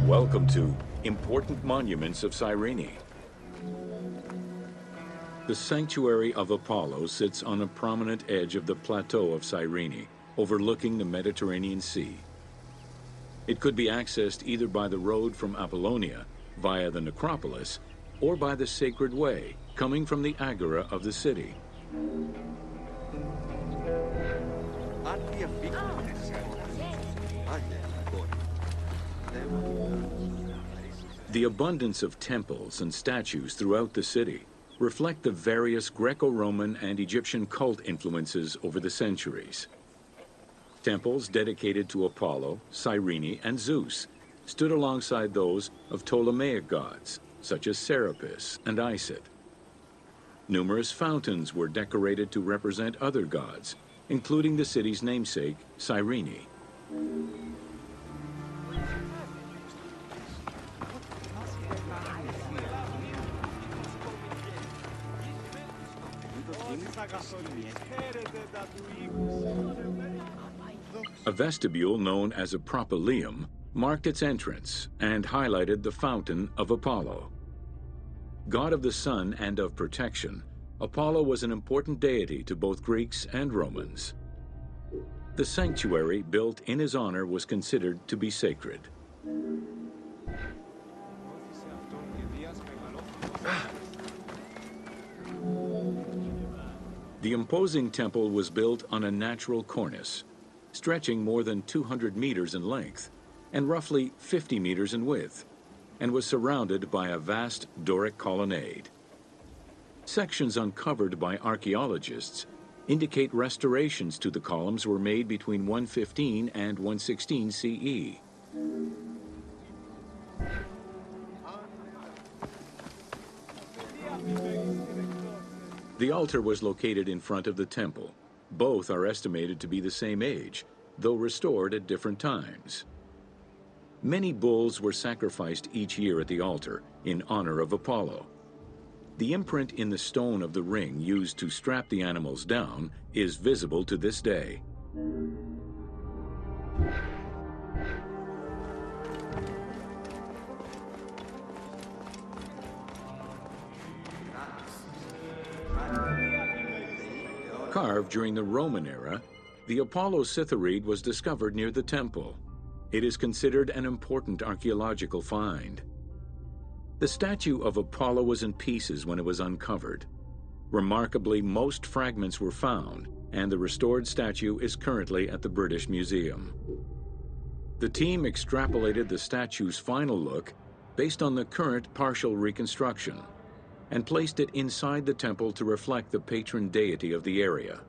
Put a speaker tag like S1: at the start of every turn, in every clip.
S1: Welcome to Important Monuments of Cyrene. The sanctuary of Apollo sits on a prominent edge of the plateau of Cyrene, overlooking the Mediterranean Sea. It could be accessed either by the road from Apollonia, via the necropolis, or by the Sacred Way, coming from the agora of the city. The abundance of temples and statues throughout the city reflect the various Greco-Roman and Egyptian cult influences over the centuries. Temples dedicated to Apollo, Cyrene, and Zeus stood alongside those of Ptolemaic gods, such as Serapis and Isis. Numerous fountains were decorated to represent other gods, including the city's namesake, Cyrene. A vestibule known as a propylaeum marked its entrance and highlighted the fountain of Apollo. God of the sun and of protection, Apollo was an important deity to both Greeks and Romans. The sanctuary built in his honor was considered to be sacred. The imposing temple was built on a natural cornice, stretching more than 200 meters in length and roughly 50 meters in width, and was surrounded by a vast Doric colonnade. Sections uncovered by archaeologists indicate restorations to the columns were made between 115 and 116 CE. The altar was located in front of the temple. Both are estimated to be the same age, though restored at different times. Many bulls were sacrificed each year at the altar in honor of Apollo. The imprint in the stone of the ring used to strap the animals down is visible to this day. Carved during the Roman era, the Apollo Cytharide was discovered near the temple. It is considered an important archaeological find. The statue of Apollo was in pieces when it was uncovered. Remarkably, most fragments were found, and the restored statue is currently at the British Museum. The team extrapolated the statue's final look based on the current partial reconstruction, and placed it inside the temple to reflect the patron deity of the area.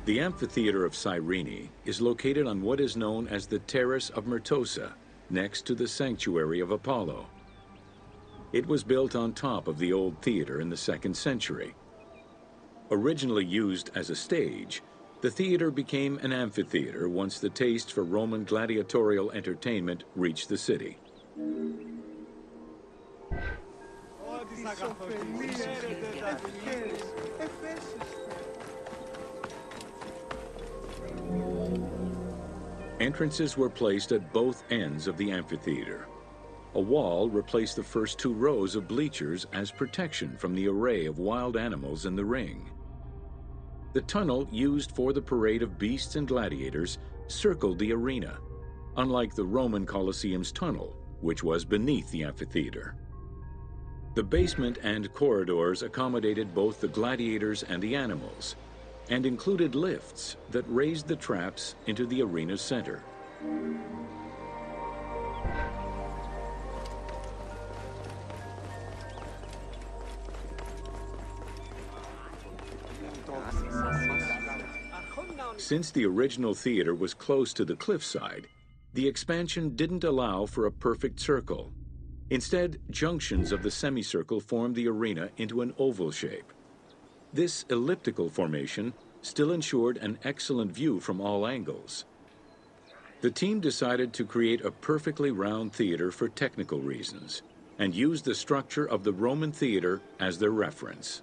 S1: The amphitheater of Cyrene is located on what is known as the Terrace of Myrtosa, next to the sanctuary of Apollo. It was built on top of the old theater in the 2nd century. Originally used as a stage, the theater became an amphitheater once the taste for Roman gladiatorial entertainment reached the city. Entrances were placed at both ends of the amphitheater. A wall replaced the first 2 rows of bleachers as protection from the array of wild animals in the ring. The tunnel used for the parade of beasts and gladiators circled the arena, unlike the Roman Colosseum's tunnel, which was beneath the amphitheater. The basement and corridors accommodated both the gladiators and the animals, and included lifts that raised the traps into the arena's center. Since the original theater was close to the cliffside, the expansion didn't allow for a perfect circle. Instead, junctions of the semicircle formed the arena into an oval shape. This elliptical formation still ensured an excellent view from all angles. The team decided to create a perfectly round theater for technical reasons and used the structure of the Roman theater as their reference.